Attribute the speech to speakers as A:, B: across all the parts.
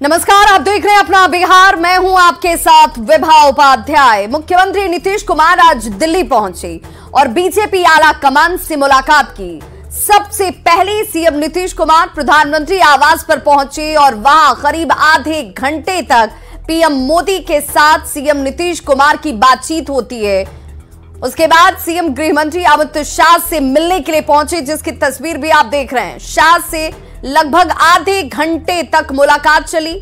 A: नमस्कार, आप देख रहे हैं अपना बिहार। मैं हूं आपके साथ विभा उपाध्याय। मुख्यमंत्री नीतीश कुमार आज दिल्ली पहुंचे और बीजेपी आला कमान से मुलाकात की। सबसे पहले सीएम नीतीश कुमार प्रधानमंत्री आवास पर पहुंचे और वहां करीब आधे घंटे तक पीएम मोदी के साथ सीएम नीतीश कुमार की बातचीत होती है। उसके बाद सीएम गृह मंत्री अमित शाह से मिलने के लिए पहुंचे, जिसकी तस्वीर भी आप देख रहे हैं। शाह से लगभग आधे घंटे तक मुलाकात चली।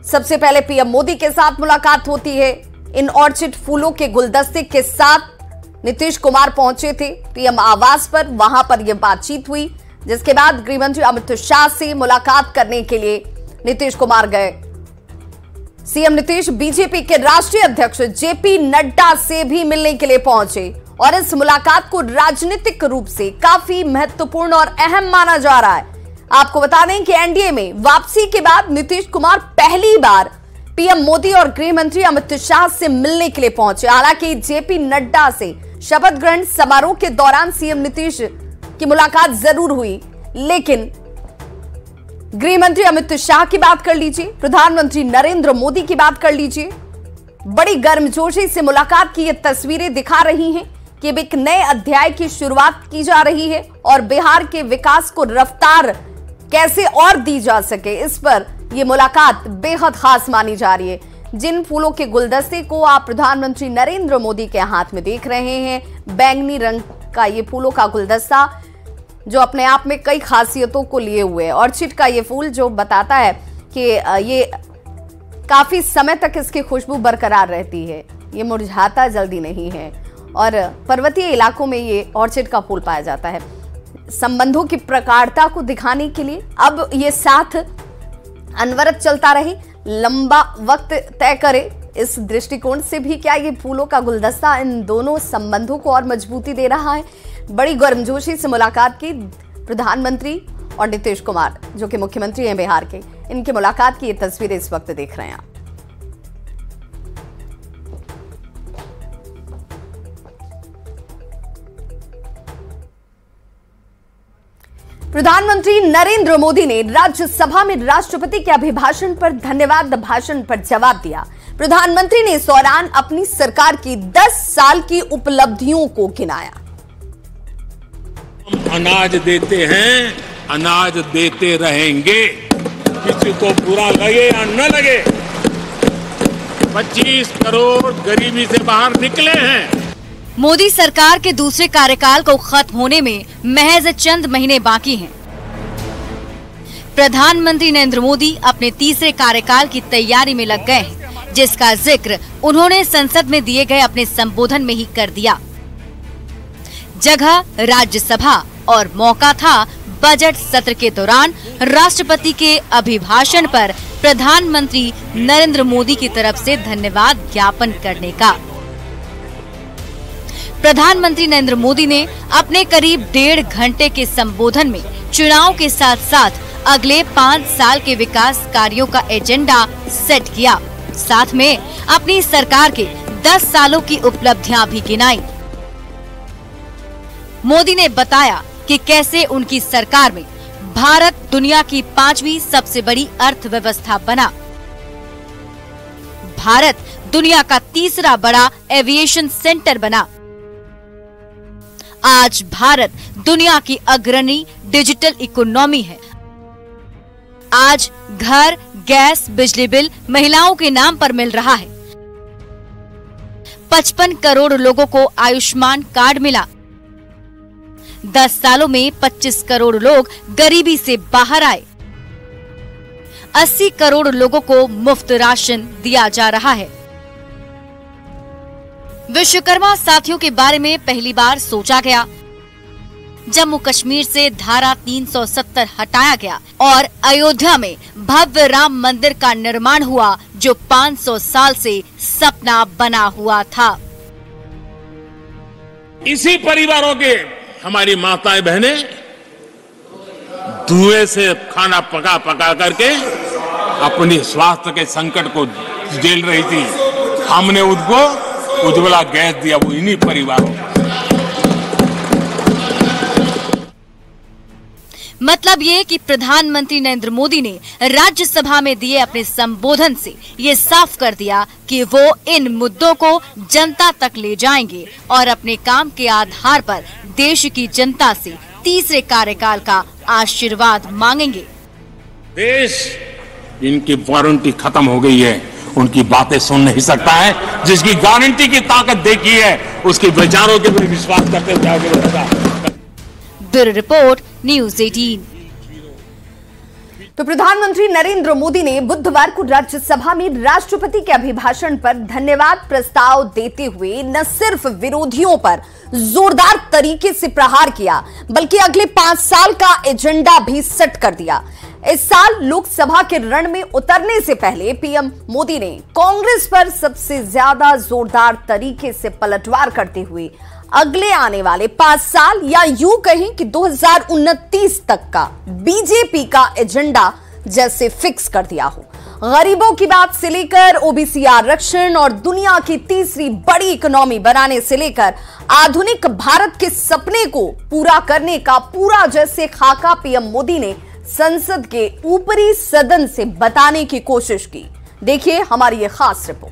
A: सबसे पहले पीएम मोदी के साथ मुलाकात होती है। इन ऑर्चिड फूलों के गुलदस्ते के साथ नीतीश कुमार पहुंचे थे पीएम आवास पर। वहां पर यह बातचीत हुई, जिसके बाद गृहमंत्री अमित शाह से मुलाकात करने के लिए नीतीश कुमार गए। सीएम नीतीश बीजेपी के राष्ट्रीय अध्यक्ष जेपी नड्डा से भी मिलने के लिए पहुंचे और इस मुलाकात को राजनीतिक रूप से काफी महत्वपूर्ण और अहम माना जा रहा है। आपको बता दें कि एनडीए में वापसी के बाद नीतीश कुमार पहली बार पीएम मोदी और गृह मंत्री अमित शाह से मिलने के लिए पहुंचे। हालांकि जेपी नड्डा से शपथ ग्रहण समारोह के दौरान सीएम नीतीश की मुलाकात जरूर हुई, लेकिन गृह मंत्री अमित शाह की बात कर लीजिए, प्रधानमंत्री नरेंद्र मोदी की बात कर लीजिए। बड़ी गर्मजोशी से मुलाकात की ये तस्वीरें दिखा रही हैं कि अब एक नए अध्याय की शुरुआत की जा रही है और बिहार के विकास को रफ्तार कैसे और दी जा सके, इस पर यह मुलाकात बेहद खास मानी जा रही है। जिन फूलों के गुलदस्ते को आप प्रधानमंत्री नरेंद्र मोदी के हाथ में देख रहे हैं, बैंगनी रंग का ये फूलों का गुलदस्ता जो अपने आप में कई खासियतों को लिए हुए है। ऑर्चिड का ये फूल जो बताता है कि ये काफी समय तक इसकी खुशबू बरकरार रहती है, ये मुरझाता जल्दी नहीं है और पर्वतीय इलाकों में ये ऑर्चिड का फूल पाया जाता है। संबंधों की प्रगाढ़ता को दिखाने के लिए अब ये साथ अनवरत चलता रहे, लंबा वक्त तय करे, इस दृष्टिकोण से भी क्या ये फूलों का गुलदस्ता इन दोनों संबंधों को और मजबूती दे रहा है। बड़ी गर्मजोशी से मुलाकात की प्रधानमंत्री और नीतीश कुमार जो कि मुख्यमंत्री हैं बिहार के, इनकी मुलाकात की ये तस्वीरें इस वक्त देख रहे हैं आप। प्रधानमंत्री नरेंद्र मोदी ने राज्यसभा में राष्ट्रपति के अभिभाषण पर धन्यवाद भाषण पर जवाब दिया। प्रधानमंत्री ने इस दौरान अपनी सरकार की 10 साल की उपलब्धियों को गिनाया।
B: हम अनाज देते हैं, अनाज देते रहेंगे, किसी को बुरा लगे या न लगे। 25 करोड़ गरीबी से बाहर निकले हैं।
C: मोदी सरकार के दूसरे कार्यकाल को खत्म होने में महज चंद महीने बाकी हैं। प्रधानमंत्री नरेंद्र मोदी अपने तीसरे कार्यकाल की तैयारी में लग गए हैं, जिसका जिक्र उन्होंने संसद में दिए गए अपने संबोधन में ही कर दिया। जगह राज्यसभा और मौका था बजट सत्र के दौरान राष्ट्रपति के अभिभाषण पर प्रधानमंत्री नरेंद्र मोदी की तरफ से धन्यवाद ज्ञापन करने का। प्रधानमंत्री नरेंद्र मोदी ने अपने करीब 1.5 घंटे के संबोधन में चुनाव के साथ साथ अगले 5 साल के विकास कार्यों का एजेंडा सेट किया। साथ में अपनी सरकार के 10 सालों की उपलब्धियां भी गिनाई। मोदी ने बताया कि कैसे उनकी सरकार में भारत दुनिया की 5वीं सबसे बड़ी अर्थव्यवस्था बना। भारत दुनिया का तीसरा बड़ा एविएशन सेंटर बना। आज भारत दुनिया की अग्रणी डिजिटल इकोनॉमी है। आज घर, गैस, बिजली बिल महिलाओं के नाम पर मिल रहा है। 55 करोड़ लोगों को आयुष्मान कार्ड मिला। 10 सालों में 25 करोड़ लोग गरीबी से बाहर आए। 80 करोड़ लोगों को मुफ्त राशन दिया जा रहा है। विश्वकर्मा साथियों के बारे में पहली बार सोचा गया। जम्मू कश्मीर से धारा 370 हटाया गया और अयोध्या में भव्य राम मंदिर का निर्माण हुआ, जो 500 साल से सपना बना हुआ था।
B: इसी परिवारों के हमारी माताएं बहनें धुएं से खाना पका पका करके अपनी स्वास्थ्य के संकट को झेल रही थी। हमने उनको उज्ज्वला गैस दिया, वो इन्हीं परिवारों को।
C: मतलब ये कि प्रधानमंत्री नरेंद्र मोदी ने राज्यसभा में दिए अपने संबोधन से ये साफ कर दिया कि वो इन मुद्दों को जनता तक ले जाएंगे और अपने काम के आधार पर देश की जनता से तीसरे कार्यकाल का आशीर्वाद मांगेंगे।
B: देश इनकी वारंटी खत्म हो गई है, उनकी बातें सुन नहीं सकता है। जिसकी गारंटी की ताकत देखी है उसके विचारों के ऊपर विश्वास करते हुए आगे बढ़ेगा।
C: Bureau report, news 18।
A: तो प्रधानमंत्री नरेंद्र मोदी ने बुधवार को राज्यसभा में राष्ट्रपति के अभिभाषण पर धन्यवाद प्रस्ताव देते हुए न सिर्फ विरोधियों पर जोरदार तरीके से प्रहार किया, बल्कि अगले 5 साल का एजेंडा भी सेट कर दिया। इस साल लोकसभा के रण में उतरने से पहले पीएम मोदी ने कांग्रेस पर सबसे ज्यादा जोरदार तरीके से पलटवार करते हुए अगले आने वाले 5 साल या यूं कहें कि 2029 तक का बीजेपी का एजेंडा जैसे फिक्स कर दिया हो। गरीबों की बात से लेकर ओबीसी आरक्षण और दुनिया की तीसरी बड़ी इकोनॉमी बनाने से लेकर आधुनिक भारत के सपने को पूरा करने का पूरा जैसे खाका पीएम मोदी ने संसद के ऊपरी सदन से बताने की कोशिश की। देखिए हमारी ये खास रिपोर्ट।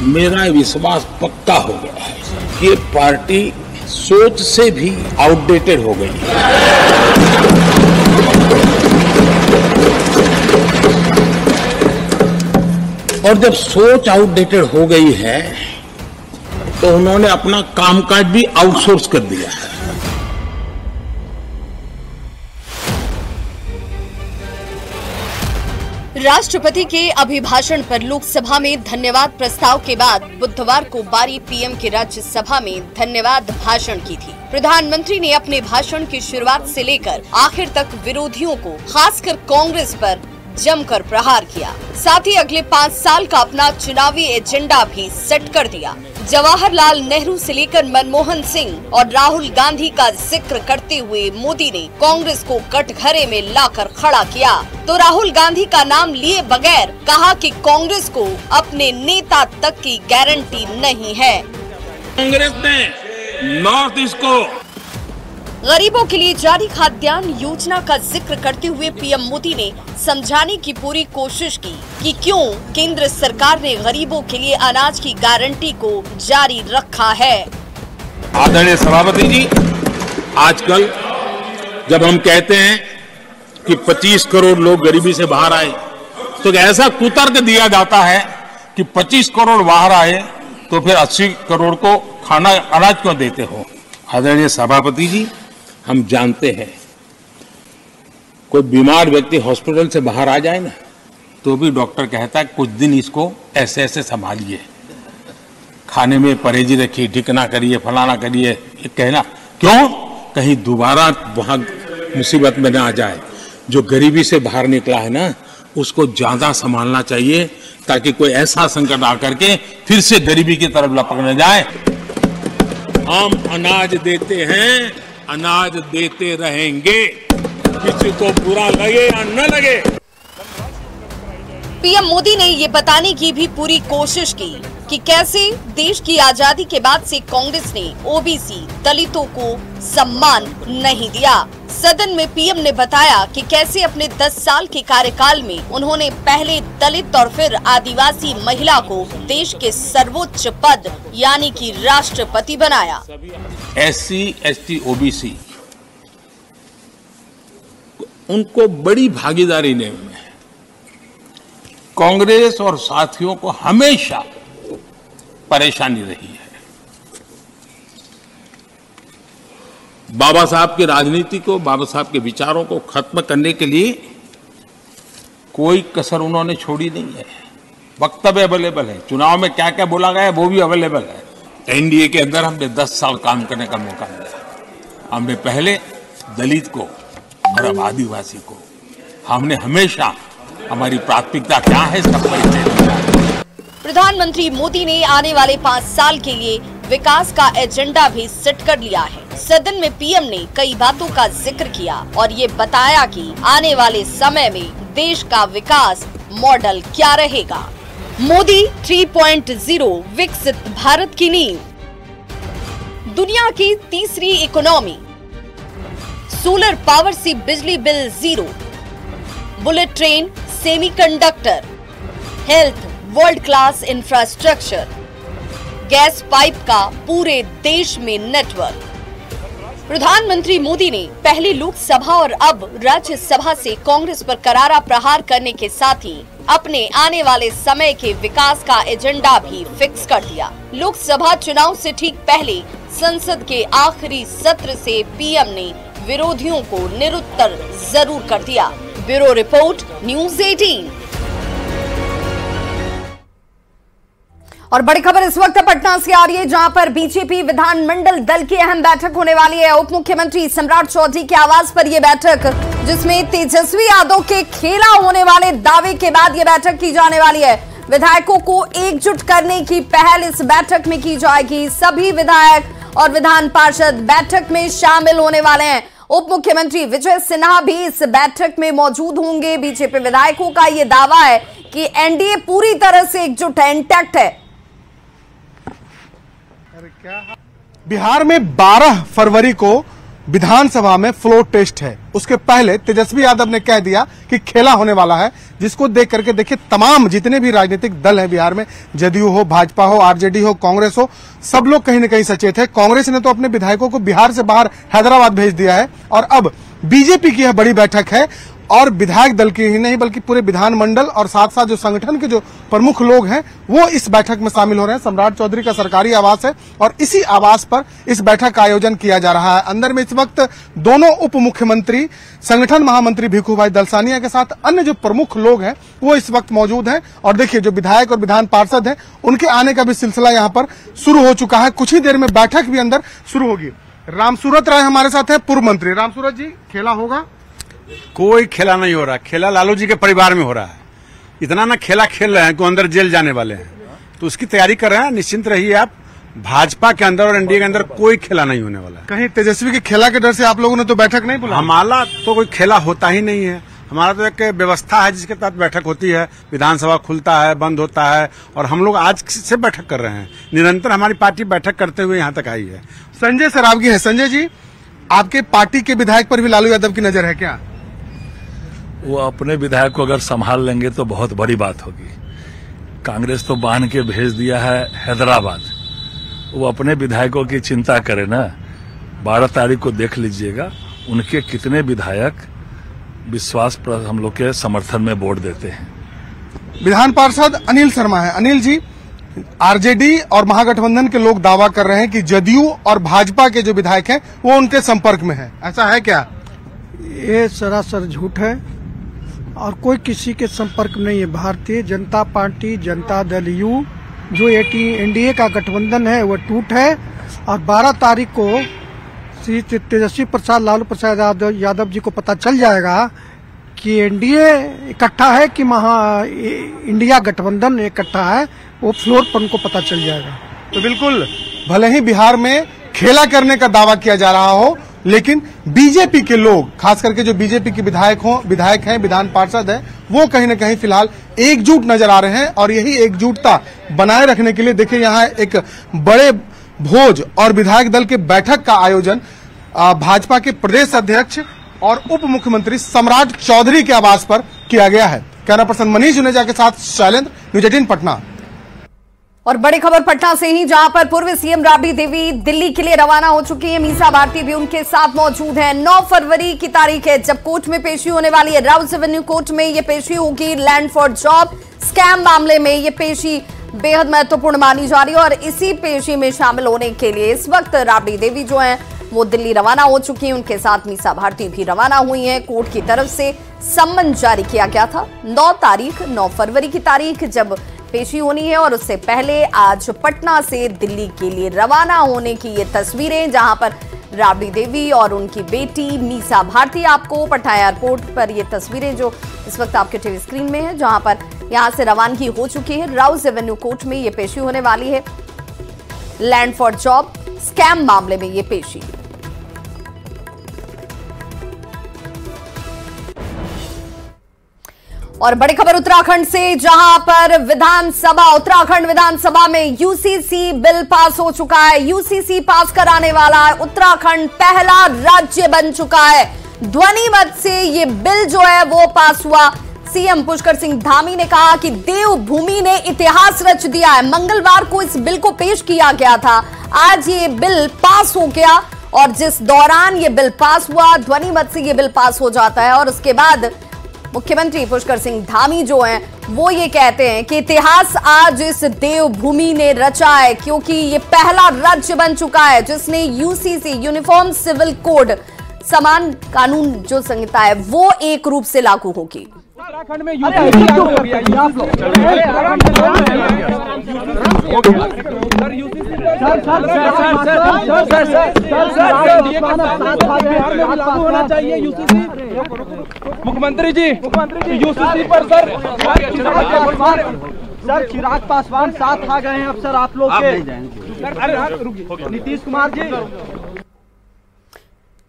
B: मेरा विश्वास पक्का हो गया है कि पार्टी सोच से भी आउटडेटेड हो गई है। और जब सोच आउटडेटेड हो गई है तो उन्होंने अपना कामकाज भी आउटसोर्स कर दिया है।
A: राष्ट्रपति के अभिभाषण पर लोकसभा में धन्यवाद प्रस्ताव के बाद बुधवार को बारी पीएम के राज्यसभा में धन्यवाद भाषण की थी। प्रधानमंत्री ने अपने भाषण की शुरुआत से लेकर आखिर तक विरोधियों को, खासकर कांग्रेस पर जमकर प्रहार किया। साथ ही अगले 5 साल का अपना चुनावी एजेंडा भी सेट कर दिया। जवाहरलाल नेहरू से लेकर मनमोहन सिंह और राहुल गांधी का जिक्र करते हुए मोदी ने कांग्रेस को कटघरे में लाकर खड़ा किया। तो राहुल गांधी का नाम लिए बगैर कहा कि कांग्रेस को अपने नेता तक की गारंटी नहीं है।
B: कांग्रेस ने नॉर्थ ईस्ट को
A: गरीबों के लिए जारी खाद्यान्न योजना का जिक्र करते हुए पीएम मोदी ने समझाने की पूरी कोशिश की कि क्यों केंद्र सरकार ने गरीबों के लिए अनाज की गारंटी को जारी रखा है।
B: आदरणीय सभापति जी, आजकल जब हम कहते हैं कि 25 करोड़ लोग गरीबी से बाहर आए, तो ऐसा कुतर्क दिया जाता है कि 25 करोड़ बाहर आए तो फिर 80 करोड़ को खाना अनाज क्यों देते हो। आदरणीय सभापति जी, हम जानते हैं कोई बीमार व्यक्ति हॉस्पिटल से बाहर आ जाए ना, तो भी डॉक्टर कहता है कुछ दिन इसको ऐसे ऐसे संभालिए, खाने में परहेजी रखिए, ठीक ना करिए, फलाना करिए, कहना क्यों, कहीं दोबारा वहां मुसीबत में ना आ जाए। जो गरीबी से बाहर निकला है ना, उसको ज्यादा संभालना चाहिए ताकि कोई ऐसा संकट आकर के फिर से गरीबी की तरफ लपक न जाए। हम अनाज देते हैं, अनाज देते रहेंगे, किसी को बुरा लगे या न लगे।
A: पीएम मोदी ने ये बताने की भी पूरी कोशिश की कि कैसे देश की आजादी के बाद से कांग्रेस ने ओबीसी दलितों को सम्मान नहीं दिया। सदन में पीएम ने बताया कि कैसे अपने 10 साल के कार्यकाल में उन्होंने पहले दलित और फिर आदिवासी महिला को देश के सर्वोच्च पद यानी कि राष्ट्रपति बनाया।
B: SC, ST, OBC उनको बड़ी भागीदारी ने कांग्रेस और साथियों को हमेशा परेशानी रही है। बाबा साहब की राजनीति को, बाबा साहब के विचारों को खत्म करने के लिए कोई कसर उन्होंने छोड़ी नहीं है। वक्तव्य अवेलेबल है, चुनाव में क्या क्या बोला गया वो भी अवेलेबल है। एनडीए के अंदर हमने 10 साल काम करने का मौका मिला। हमने पहले दलित को और अब आदिवासी को, हमने हमेशा हमारी प्राथमिकता क्या है इसका परिचय दिया।
A: प्रधानमंत्री मोदी ने आने वाले 5 साल के लिए विकास का एजेंडा भी सेट कर लिया है। सदन में पीएम ने कई बातों का जिक्र किया और ये बताया कि आने वाले समय में देश का विकास मॉडल क्या रहेगा। मोदी 3.0 विकसित भारत की नींव। दुनिया की तीसरी इकोनॉमी, सोलर पावर से बिजली bill zero, bullet train, semiconductor, health, world class infrastructure, gas pipe का पूरे देश में नेटवर्क। प्रधानमंत्री मोदी ने पहली लोकसभा और अब राज्यसभा से कांग्रेस पर करारा प्रहार करने के साथ ही अपने आने वाले समय के विकास का एजेंडा भी फिक्स कर दिया। लोकसभा चुनाव से ठीक पहले संसद के आखिरी सत्र से पीएम ने विरोधियों को निरुत्तर जरूर कर दिया। Bureau report, news 18। और बड़ी खबर इस वक्त पटना से आ रही है, जहां पर बीजेपी विधानमंडल दल की अहम बैठक होने वाली है। उप मुख्यमंत्री सम्राट चौधरी के आवास पर यह बैठक, जिसमें तेजस्वी यादव के खेला होने वाले दावे के बाद यह बैठक की जाने वाली है। विधायकों को एकजुट करने की पहल इस बैठक में की जाएगी। सभी विधायक और विधान पार्षद बैठक में शामिल होने वाले हैं। उप मुख्यमंत्री विजय सिन्हा भी इस बैठक में मौजूद होंगे। बीजेपी विधायकों का यह दावा है कि एनडीए पूरी तरह से एकजुट है, इंटैक्ट है।
D: बिहार में 12 फरवरी को विधानसभा में फ्लोर टेस्ट है। उसके पहले तेजस्वी यादव ने कह दिया कि खेला होने वाला है, जिसको देख करके देखिए तमाम जितने भी राजनीतिक दल हैं बिहार में, जदयू हो, भाजपा हो, आरजेडी हो, कांग्रेस हो, सब लोग कहीं न कहीं सचेत है। कांग्रेस ने तो अपने विधायकों को बिहार से बाहर हैदराबाद भेज दिया है और अब बीजेपी की यह बड़ी बैठक है और विधायक दल की ही नहीं बल्कि पूरे विधानमंडल और साथ साथ जो संगठन के जो प्रमुख लोग हैं वो इस बैठक में शामिल हो रहे हैं। सम्राट चौधरी का सरकारी आवास है और इसी आवास पर इस बैठक का आयोजन किया जा रहा है। अंदर में इस वक्त दोनों उप मुख्यमंत्री, संगठन महामंत्री भिखू भाई दलसानिया के साथ अन्य जो प्रमुख लोग हैं वो इस वक्त मौजूद हैं। और देखिए जो विधायक और विधान पार्षद हैं उनके आने का भी सिलसिला यहाँ पर शुरू हो चुका है। कुछ ही देर में बैठक भी अंदर शुरू होगी। रामसूरत राय हमारे साथ है, पूर्व मंत्री। रामसूरत जी, खेला होगा?
E: कोई खेला नहीं हो रहा। खेला लालू जी के परिवार में हो रहा है। इतना ना खेला खेल रहे हैं कि अंदर जेल जाने वाले हैं, तो उसकी तैयारी कर रहे हैं। निश्चिंत रहिए आप, भाजपा के अंदर और एनडीए के अंदर कोई खेला नहीं होने वाला है।
D: कहीं तेजस्वी के खेला के डर से आप लोगों ने तो बैठक नहीं बुलाई?
E: हमारा तो कोई खेला होता ही नहीं है। हमारा तो एक व्यवस्था है जिसके तहत बैठक होती है। विधानसभा खुलता है, बंद होता है और हम लोग आज से बैठक कर रहे हैं। निरंतर हमारी पार्टी बैठक करते हुए यहाँ तक आई है।
D: संजय सरावगी है। संजय जी, आपके पार्टी के विधायक पर भी लालू यादव की नजर है क्या?
F: वो अपने विधायक को अगर संभाल लेंगे तो बहुत बड़ी बात होगी। कांग्रेस तो बांध के भेज दिया है हैदराबाद, वो अपने विधायकों की चिंता करे ना। 12 तारीख को देख लीजिएगा उनके कितने विधायक विश्वास पर हम लोग के समर्थन में वोट देते हैं।
D: विधान पार्षद अनिल शर्मा है। अनिल जी, आरजेडी और महागठबंधन के लोग दावा कर रहे हैं कि जदयू और भाजपा के जो विधायक हैं वो उनके संपर्क में है, ऐसा है क्या?
G: ये सरासर झूठ है और कोई किसी के संपर्क में नहीं है। भारतीय जनता पार्टी, जनता दल यू, जो एनडीए का गठबंधन है वो टूट है और 12 तारीख को श्री तेजस्वी प्रसाद लालू प्रसाद यादव जी को पता चल जाएगा कि एनडीए इकट्ठा है कि इंडिया गठबंधन इकट्ठा है, वो फ्लोर पर उनको पता चल जाएगा।
D: तो बिल्कुल, भले ही बिहार में खेला करने का दावा किया जा रहा हो, लेकिन बीजेपी के लोग, खास करके जो बीजेपी के विधायक हैं, विधान पार्षद हैं, वो कहीं न कहीं फिलहाल एकजुट नजर आ रहे हैं। और यही एकजुटता बनाए रखने के लिए देखिए यहाँ एक बड़े भोज और विधायक दल के बैठक का आयोजन भाजपा के प्रदेश अध्यक्ष और उप मुख्यमंत्री सम्राट चौधरी के आवास पर किया गया है। कैमरा पर्सन मनीष जुनेजा के साथ शैलेंद्र, न्यूज़ 18 पटना।
A: और बड़ी खबर पटना से ही, जहां पर पूर्व सीएम राबड़ी देवी दिल्ली के लिए रवाना हो चुकी है। मीसा भारती भी उनके साथ मौजूद है। 9 फरवरी की तारीख है जब कोर्ट में पेशी होने वाली है। राउज एवेन्यू कोर्ट में ये पेशी होगी। लैंड फॉर जॉब स्कैम मामले में ये पेशी बेहद महत्वपूर्ण मानी जा रही है और इसी पेशी में शामिल होने के लिए इस वक्त राबड़ी देवी जो है वो दिल्ली रवाना हो चुकी है। उनके साथ मीसा भारती भी रवाना हुई हैं। कोर्ट की तरफ से सम्मन जारी किया गया था 9 फरवरी की तारीख जब पेशी होनी है और उससे पहले आज पटना से दिल्ली के लिए रवाना होने की ये तस्वीरें, जहां पर राबड़ी देवी और उनकी बेटी मीसा भारती, आपको पटना एयरपोर्ट पर ये तस्वीरें जो इस वक्त आपके टीवी स्क्रीन में है, जहां पर यहां से रवानगी हो चुकी है। राउज एवेन्यू कोर्ट में ये पेशी होने वाली है। लैंड फॉर जॉब स्कैम मामले में ये पेशी। और बड़ी खबर उत्तराखंड से, जहां पर उत्तराखंड विधानसभा में यूसीसी बिल पास हो चुका है। यूसीसी पास कराने वाला उत्तराखंड पहला राज्य बन चुका है। ध्वनि मत से ये बिल जो है वो पास हुआ। सीएम पुष्कर सिंह धामी ने कहा कि देवभूमि ने इतिहास रच दिया है। मंगलवार को इस बिल को पेश किया गया था, आज ये बिल पास हो गया और जिस दौरान ये बिल पास हुआ, ध्वनि मत से ये बिल पास हो जाता है। और उसके बाद मुख्यमंत्री पुष्कर सिंह धामी जो हैं वो ये कहते हैं कि इतिहास आज इस देवभूमि ने रचा है, क्योंकि ये पहला राज्य बन चुका है जिसने यूसीसी यूनिफॉर्म सिविल कोड समान कानून जो संहिता है वो एक रूप से लागू होगी।
H: उत्तराखंड में होना चाहिए यूसीसी। मुख्यमंत्री जी यूसीसी पर सर चिराग पासवान साथ आ गए हैं अब सर आप लोग के। नीतीश कुमार जी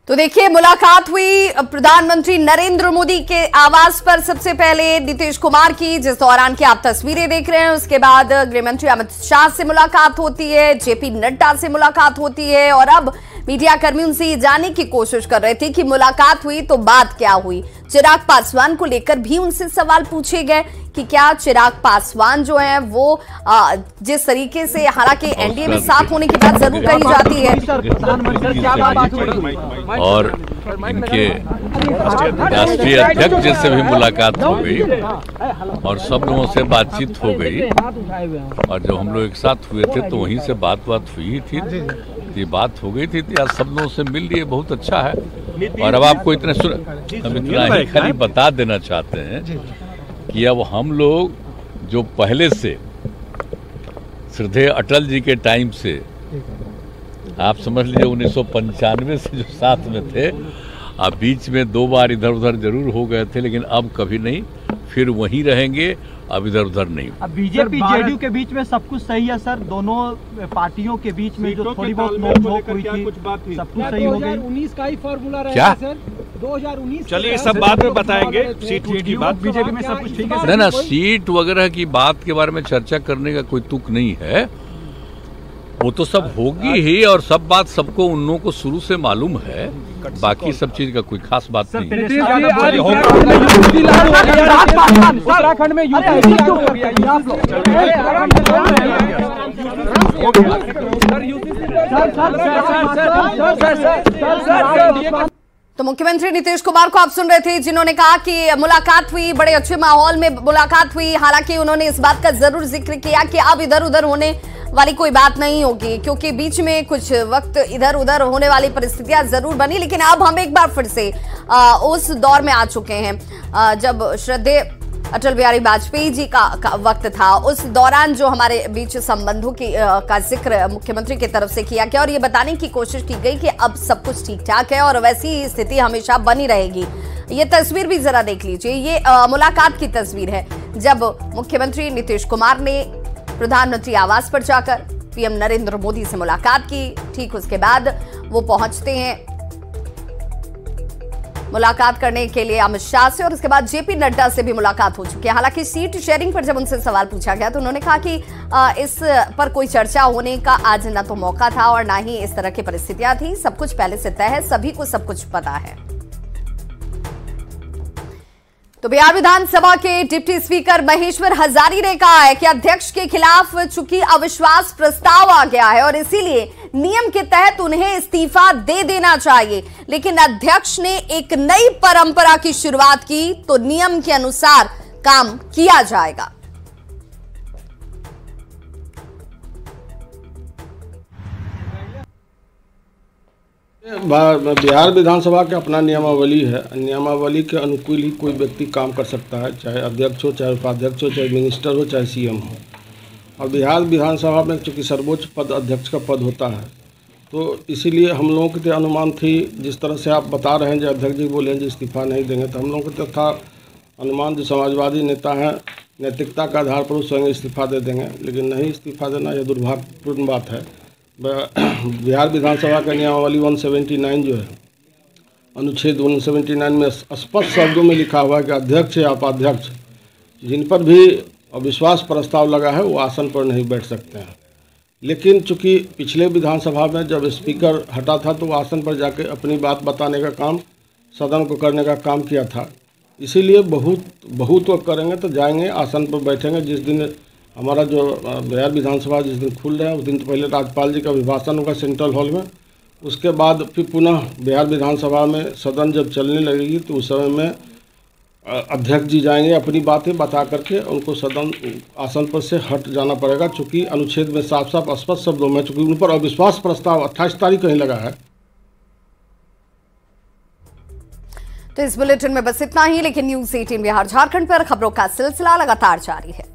A: तो देखिए, मुलाकात हुई प्रधानमंत्री नरेंद्र मोदी के आवास पर सबसे पहले नीतीश कुमार की, जिस दौरान की आप तस्वीरें देख रहे हैं। उसके बाद गृहमंत्री अमित शाह से मुलाकात होती है, जेपी नड्डा से मुलाकात होती है और अब मीडिया कर्मी उनसे ये जानने की कोशिश कर रहे थे कि मुलाकात हुई तो बात क्या हुई। चिराग पासवान को लेकर भी उनसे सवाल पूछे गए कि क्या चिराग पासवान जो है वो जिस तरीके से, हालांकि एनडीए में साथ होने की बात जरूर कही जाती है
I: और इनके राष्ट्रीय अध्यक्ष से भी मुलाकात हो गई और सब लोगों से बातचीत हो गई और जब हम लोग एक साथ हुए थे तो वहीं से बात हुई थी, ये बात हो गई थी। आज सब लोगों से मिल लिए, बहुत अच्छा है। और अब आपको हम इतना ही खाली बता देना चाहते हैं कि अब हम लोग जो पहले से श्रद्धेय अटल जी के टाइम से, आप समझ लीजिए 1995 से जो साथ में थे, अब बीच में 2 बार इधर उधर जरूर हो गए थे, लेकिन अब कभी नहीं, फिर वहीं रहेंगे, अब इधर उधर नहीं।
H: अब बीजेपी जेडीयू के बीच में सब कुछ सही है सर, दोनों पार्टियों के बीच में जो थोड़ी बहुत नोक-झोंक हुई थी सब कुछ सही हो गई। 2019 का ही फॉर्मूला रहेगा सर, 2019।
J: चलिए सब बाद में बताएंगे, सीट की बात बीजेपी में सब कुछ ठीक है
I: ना। सीट वगैरह की बात के बारे में चर्चा करने का कोई तुक नहीं है, वो तो सब होगी ही और सब बात सबको उन लोगों को शुरू से मालूम है, बाकी सब चीज का कोई खास बात नहीं है।
H: उत्तराखंड में
A: तो मुख्यमंत्री नीतीश कुमार को आप सुन रहे थे, जिन्होंने कहा कि मुलाकात हुई, बड़े अच्छे माहौल में मुलाकात हुई। हालांकि उन्होंने इस बात का जरूर जिक्र किया कि अब इधर उधर होने वाली कोई बात नहीं होगी, क्योंकि बीच में कुछ वक्त इधर उधर होने वाली परिस्थितियां जरूर बनी, लेकिन अब हम एक बार फिर से उस दौर में आ चुके हैं जब श्रद्धेय अटल बिहारी वाजपेयी जी का वक्त था। उस दौरान जो हमारे बीच संबंधों की का जिक्र मुख्यमंत्री की तरफ से किया गया और ये बताने की कोशिश की गई कि अब सब कुछ ठीक ठाक है और वैसी स्थिति हमेशा बनी रहेगी। ये तस्वीर भी जरा देख लीजिए, ये मुलाकात की तस्वीर है जब मुख्यमंत्री नीतीश कुमार ने प्रधानमंत्री आवास पर जाकर पीएम नरेंद्र मोदी से मुलाकात की। ठीक उसके बाद वो पहुंचते हैं मुलाकात करने के लिए अमित शाह से और उसके बाद जेपी नड्डा से भी मुलाकात हो चुकी है। हालांकि सीट शेयरिंग पर जब उनसे सवाल पूछा गया तो उन्होंने कहा कि इस पर कोई चर्चा होने का आज न तो मौका था और ना ही इस तरह की परिस्थितियां थी। सब कुछ पहले से तय है, सभी को सब कुछ पता है। तो बिहार विधानसभा के डिप्टी स्पीकर महेश्वर हजारी ने कहा है कि अध्यक्ष के खिलाफ चूंकि अविश्वास प्रस्ताव आ गया है और इसीलिए नियम के तहत उन्हें इस्तीफा दे देना चाहिए, लेकिन अध्यक्ष ने एक नई परंपरा की शुरुआत की तो नियम के अनुसार काम किया जाएगा।
K: बिहार विधानसभा का अपना नियमावली है, नियमावली के अनुकूल ही कोई व्यक्ति काम कर सकता है, चाहे अध्यक्ष हो, चाहे उपाध्यक्ष हो, चाहे मिनिस्टर हो, चाहे सीएम हो। और बिहार विधानसभा में चूँकि सर्वोच्च पद अध्यक्ष का पद होता है, तो इसीलिए हम लोगों के अनुमान थी, जिस तरह से आप बता रहे हैं जो अध्यक्ष जी बोले हैं इस्तीफा नहीं देंगे, तो हम लोगों को था अनुमान जो समाजवादी नेता हैं नैतिकता के आधार पर स्वयं इस्तीफा दे देंगे, लेकिन नहीं इस्तीफा देना यह दुर्भाग्यपूर्ण बात है। बिहार विधानसभा का नियमावली 179 जो है, अनुच्छेद 179 में स्पष्ट शब्दों में लिखा हुआ है कि अध्यक्ष या उपाध्यक्ष जिन पर भी अविश्वास प्रस्ताव लगा है वो आसन पर नहीं बैठ सकते हैं। लेकिन चूंकि पिछले विधानसभा में जब स्पीकर हटा था तो वो आसन पर जाके अपनी बात बताने का काम, सदन को करने का काम किया था। इसीलिए बहुत वक्त करेंगे तो जाएंगे, आसन पर बैठेंगे। जिस दिन हमारा जो बिहार विधानसभा जिस दिन खुल रहा है उस दिन तो पहले राज्यपाल जी का अभिभाषण होगा सेंट्रल हॉल में। उसके बाद फिर पुनः बिहार विधानसभा में सदन जब चलने लगेगी तो उस समय में अध्यक्ष जी जाएंगे, अपनी बातें बता करके उनको सदन आसन पर से हट जाना पड़ेगा। चूँकि अनुच्छेद में साफ साफ स्पष्ट शब्दों में चूँकि उन पर अविश्वास प्रस्ताव 28 तारीख कहीं लगा है।
A: तो इस बुलेटिन में बस इतना ही, लेकिन न्यूज़ 18 बिहार झारखंड पर खबरों का सिलसिला लगातार जारी है।